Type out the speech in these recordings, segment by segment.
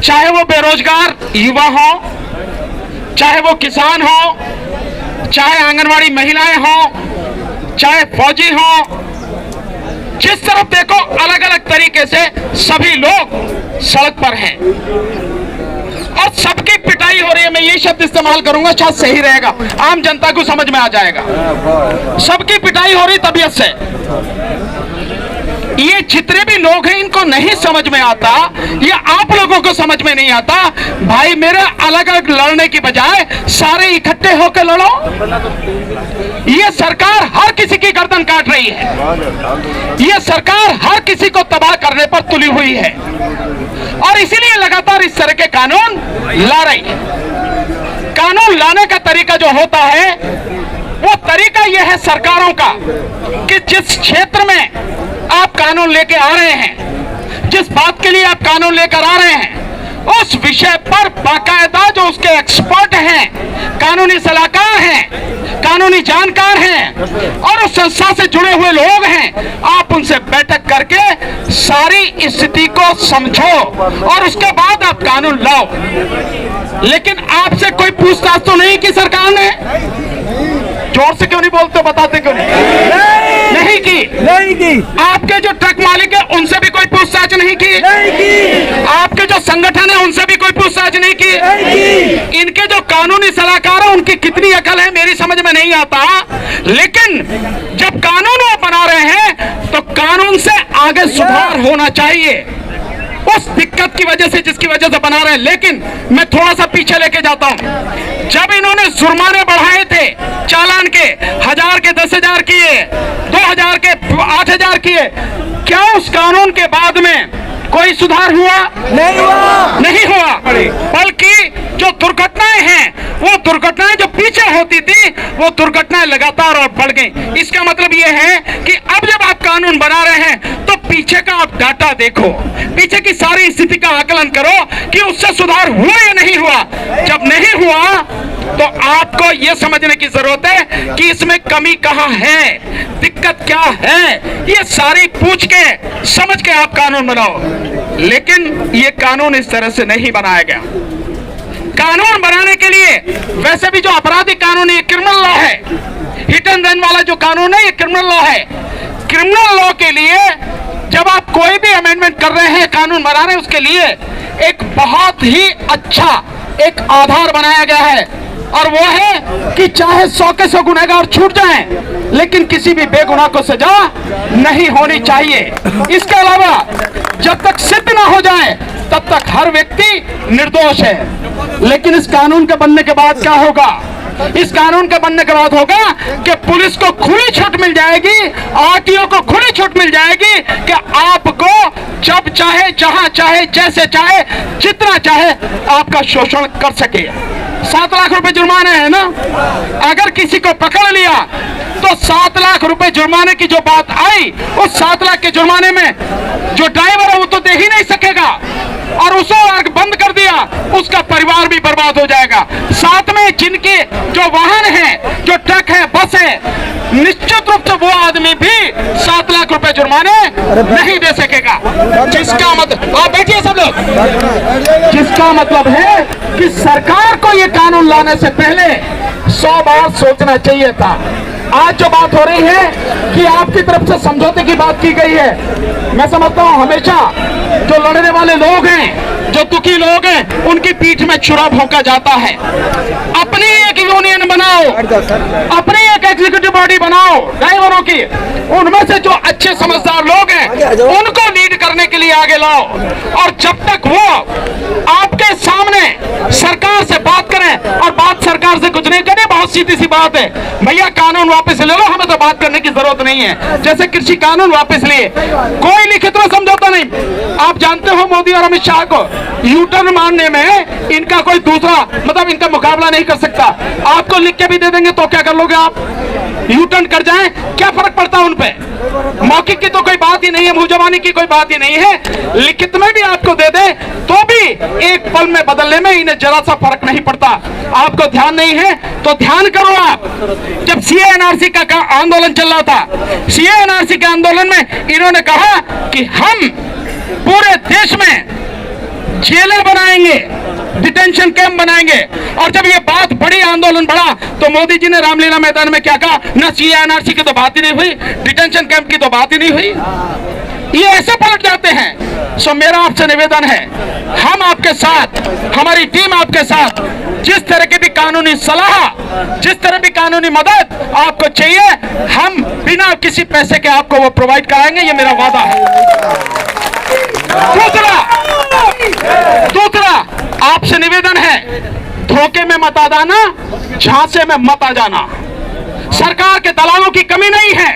चाहे वो बेरोजगार युवा हो, चाहे वो किसान हो, चाहे आंगनवाड़ी महिलाएं हो, चाहे फौजी हो, जिस तरफ देखो अलग अलग तरीके से सभी लोग सड़क पर हैं और सबकी पिटाई हो रही है। मैं ये शब्द इस्तेमाल करूंगा, शायद सही रहेगा, आम जनता को समझ में आ जाएगा। सबकी पिटाई हो रही तबीयत से। ये जितने भी लोग हैं इनको नहीं समझ में आता, ये आप लोगों को समझ में नहीं आता। भाई मेरे अलग अलग लड़ने की बजाय सारे इकट्ठे होकर लड़ो। ये सरकार हर किसी की गर्दन काट रही है, ये सरकार हर किसी को तबाह करने पर तुली हुई है और इसीलिए लगातार इस तरह के कानून ला रही है। कानून लाने का तरीका जो होता है वो तरीका यह है सरकारों का कि जिस क्षेत्र में आप कानून लेके आ रहे हैं, जिस बात के लिए आप कानून लेकर आ रहे हैं, उस विषय पर बाकायदा जो उसके एक्सपर्ट हैं, कानूनी सलाहकार हैं, कानूनी जानकार हैं और उस संस्था से जुड़े हुए लोग हैं, आप उनसे बैठक करके सारी स्थिति को समझो और उसके बाद आप कानून लाओ। लेकिन आपसे कोई पूछताछ तो नहीं की सरकार ने? जोर से क्यों नहीं बोलते, बताते क्यों नहीं की? आपके जो ट्रक मालिक है उनसे भी कोई पूछताछ नहीं की? आपके जो संगठन है उनसे भी कोई पूछताछ नहीं की? इनके जो कानूनी सलाहकार है उनकी कितनी अकल है मेरी समझ में नहीं आता। लेकिन जब कानून वो बना रहे हैं तो कानून से आगे सुधार होना चाहिए उस दिक्कत की वजह से जिसकी वजह से बना रहे हैं। लेकिन मैं थोड़ा सा पीछे लेके जाता हूं। जब इन्होंने जुर्माने बढ़ाए थे, चालान के 1000 के 10,000 किए, 2000 के 8000 किए, क्या उस कानून के बाद में कोई सुधार हुआ? नहीं हुआ। बल्कि जो दुर्घटनाएं हैं वो दुर्घटनाएं जो पीछे होती थी वो दुर्घटनाएं लगातार और बढ़ गई। इसका मतलब ये है कि अब जब आप कानून बना रहे हैं तो पीछे का आप डाटा देखो, पीछे की सारी स्थिति का आकलन करो कि उससे सुधार हुआ या नहीं हुआ। जब नहीं हुआ तो आपको यह समझने की जरूरत है कि इसमें कमी कहां है, दिक्कत क्या है, ये सारी पूछ के समझ के आप कानून बनाओ। लेकिन ये कानून इस तरह से नहीं बनाया गया। कानून बनाने के लिए वैसे भी जो आपराधिक कानून है, क्रिमिनल लॉ है, हिट एंड रन वाला जो कानून है ये क्रिमिनल लॉ है। क्रिमिनल लॉ के लिए जब आप कोई भी अमेंडमेंट कर रहे हैं, कानून बना रहे हैं, उसके लिए एक बहुत ही अच्छा एक आधार बनाया गया है और वो है कि चाहे 100 के 100 गुनहगार छूट जाएं, लेकिन किसी भी बेगुनाह को सजा नहीं होनी चाहिए। इसके अलावा जब तक सिद्ध ना हो जाए तब तक हर व्यक्ति निर्दोष है। लेकिन इस कानून के बनने के बाद क्या होगा? इस कानून के बनने के बाद होगा कि पुलिस को खुली छूट मिल जाएगी, आरटीओ को खुली छूट मिल जाएगी कि आपको जब चाहे, जहां चाहे, जैसे चाहे, जितना चाहे आपका शोषण कर सके। 7 लाख रुपए जुर्माना है ना? अगर किसी को पकड़ लिया तो 7 लाख रुपए जुर्माने की जो बात आई, उस 7 लाख के जुर्माने में जो ड्राइवर है वो तो दे ही नहीं सकेगा और उसको अगर बंद कर दिया उसका परिवार भी बर्बाद हो जाएगा। साथ में जिनके जो वाहन है, जो ट्रक है, बस है, निश्चित रूप से वो आदमी भी 7 लाख रुपए जुर्माने नहीं दे सकेगा। जिसका मतलब, आप बैठिए सब लोग, जिसका मतलब है कि सरकार को ये कानून लाने से पहले 100 बार सोचना चाहिए था। आज जो बात हो रही है कि आपकी तरफ से समझौते की बात की गई है, मैं समझता हूं हमेशा जो लड़ने वाले लोग हैं, जो दुखी लोग हैं, उनकी पीठ में छुरा भोंका जाता है। अपनी एक यूनियन बनाओ, अपनी एक एग्जीक्यूटिव बॉडी बनाओ ड्राइवरों की, उनमें से जो अच्छे समझदार लोग हैं उनको लीड करने के लिए आगे लाओ और जब तक वो आपके सामने सरकार से बात करें और बात सरकार से कुछ नहीं करें, बहुत सीधी सी बात है, भैया कानून वापस ले लो, हमें तो बात करने की जरूरत नहीं है। जैसे कृषि कानून वापस लिए, कोई लिखित में समझौता नहीं। आप जानते हो मोदी और अमित शाह को यू टर्न मारने में इनका कोई दूसरा मतलब इनका मुकाबला नहीं कर सकता। आपको लिख के भी दे देंगे तो क्या कर लोगे आप? यू टर्न कर जाएं, क्या फर्क पड़ता है उन पे? मौखिक की तो कोई बात ही नहीं है, मुंह जबानी की कोई बात ही नहीं है। लिखित में भी आपको दे दे तो भी एक पल में बदलने में इन्हें जरा सा फर्क नहीं पड़ता। आपको ध्यान नहीं है तो ध्यान करो। आप जब सीए एनआरसी का आंदोलन चल रहा था, सीए एनआरसी के आंदोलन में इन्होंने कहा कि हम पूरे देश में जेलें बनाएंगे, डिटेंशन कैंप बनाएंगे। और जब ये बात बड़ी, आंदोलन बढ़ा, तो मोदी जी ने रामलीला मैदान में क्या कहा? न सीए एनआरसी की तो बात ही नहीं हुई, डिटेंशन कैंप की तो बात ही नहीं हुई। ये ऐसे पलट जाते हैं। सो मेरा आपसे निवेदन है, हम आपके साथ, हमारी टीम आपके साथ, जिस तरह की भी कानूनी सलाह, जिस तरह भी कानूनी मदद आपको चाहिए, हम बिना किसी पैसे के आपको वो प्रोवाइड कराएंगे, ये मेरा वादा है। दूसरा आपसे निवेदन है, धोखे में मत आ जाना, झांसे में मत आ जाना। सरकार के दलालों की कमी नहीं है,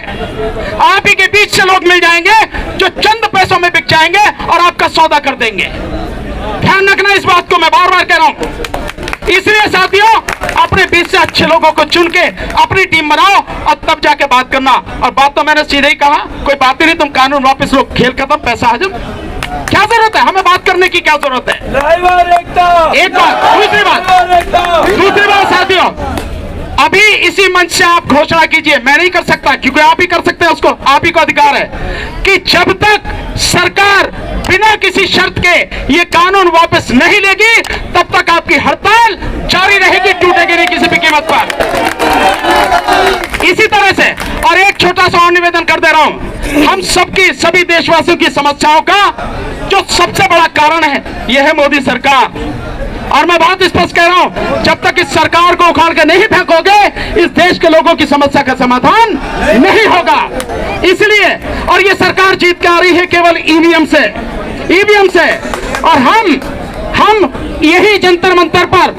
आप ही के बीच से लोग मिल जाएंगे जो चंद पैसों में बिक जाएंगे और आपका सौदा कर देंगे। ध्यान रखना इस बात को, मैं बार बार कह रहा हूं। इसलिए साथियों, अपने बीच से अच्छे लोगों को चुन के अपनी टीम बनाओ और तब जाके बात करना। और बात तो मैंने सीधे ही कहा, कोई बात ही नहीं, तुम कानून वापस लो, खेल खत्म, पैसा हजम। क्या जरूरत है हमें बात करने की? क्या जरूरत है? एक बात। दूसरी बात साथियों, अभी इसी मंच से आप घोषणा कीजिए, मैं नहीं कर सकता क्योंकि आप ही कर सकते हैं, उसको आप ही को अधिकार है, कि जब तक सरकार बिना किसी शर्त के ये कानून वापस नहीं लेगी, तब तक आपकी हड़ताल जारी रहेगी, टूटेगी नहीं किसी भी कीमत पर। इसी तरह से, और एक छोटा सा और निवेदन कर दे रहा हूं, हम सबकी, सभी देशवासियों की समस्याओं का जो सबसे बड़ा कारण है, यह है मोदी सरकार। और मैं बात स्पष्ट कह रहा हूं, जब तक इस सरकार को उखाड़ के नहीं फेंकोगे, इस देश के लोगों की समस्या का समाधान नहीं होगा। इसलिए, और ये सरकार जीत के आ रही है केवल ईवीएम से। और हम यही जंतर मंतर पर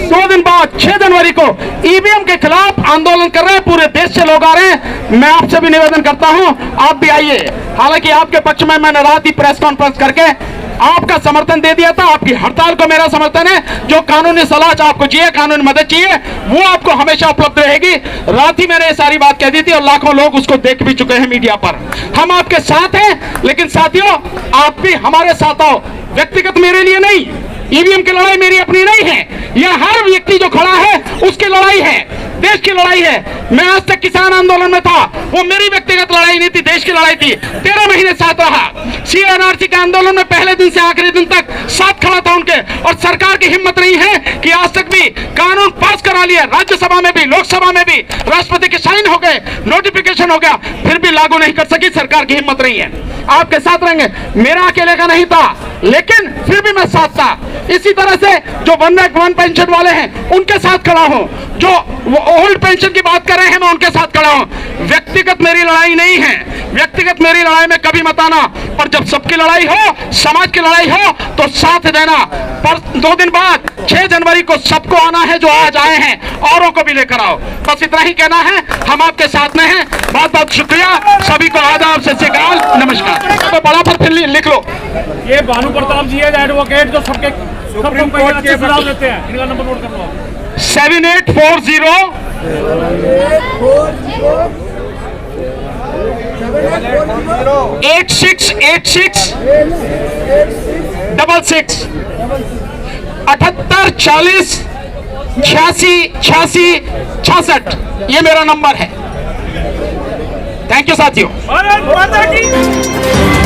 2 दिन बाद 6 जनवरी को ईवीएम के खिलाफ आंदोलन कर रहे हैं, पूरे देश से लोग आ रहे हैं। मैं आपसे भी निवेदन करता हूं, आप भी आइए। हालांकि आपके पक्ष में मैंने रात ही प्रेस कॉन्फ्रेंस करके आपका समर्थन दे दिया था, आपकी हड़ताल को मेरा समर्थन है। जो कानूनी सलाह आपको चाहिए, कानूनी मदद चाहिए, वो आपको हमेशा उपलब्ध रहेगी। रात ही मैंने ये सारी बात कह दी थी और लाखों लोग उसको देख भी चुके हैं मीडिया पर। हम आपके साथ हैं, लेकिन साथियों आप भी हमारे साथ आओ। व्यक्तिगत मेरे लिए नहीं, ईवीएम की लड़ाई मेरी अपनी नहीं है, यह हर व्यक्ति जो खड़ा है उसकी लड़ाई है, देश की लड़ाई है। मैं आज तक किसान आंदोलन में था, वो मेरी व्यक्तिगत लड़ाई नहीं थी, देश की लड़ाई थी। 13 महीने साथ रहा। सीएनआरसी के आंदोलन में पहले दिन से आखिरी दिन तक साथ खड़ा था उनके। और सरकार की हिम्मत नहीं है कि आज तक भी कानून पास करा लिया, राज्यसभा में भी, लोकसभा में भी, राष्ट्रपति के साइन हो गए, नोटिफिकेशन हो गया, फिर भी लागू नहीं कर सकी। सरकार की हिम्मत नहीं है। आपके साथ रहेंगे, मेरा अकेले का नहीं था, लेकिन फिर भी मैं साथ था। इसी तरह से जो वन पेंशन वाले हैं उनके साथ खड़ा हूं, जो ओल्ड पेंशन की बात कर रहे हैं मैं उनके साथ खड़ा हूं। व्यक्तिगत मेरी लड़ाई नहीं है, व्यक्तिगत मेरी लड़ाई में कभी मत आना, पर जब सबकी लड़ाई हो, समाज की लड़ाई हो, तो साथ देना। पर 2 दिन बाद 6 जनवरी को सबको आना है, जो आज आए हैं, औरों को भी लेकर आओ। बस इतना ही कहना है, हम आपके साथ में हैं। बहुत बहुत शुक्रिया, सभी को आदाब, सत श्री अकाल, नमस्कार। तो बड़ा पर फिर लिख लो, ये भानु प्रताप जी है एडवोकेट, जो सबको सुझाव देते हैं, इनका नंबर नोट कर लो। 7840 8686 66 78 40 86 86 66, ये मेरा नंबर है। थैंक यू साथियों। भारत माता की।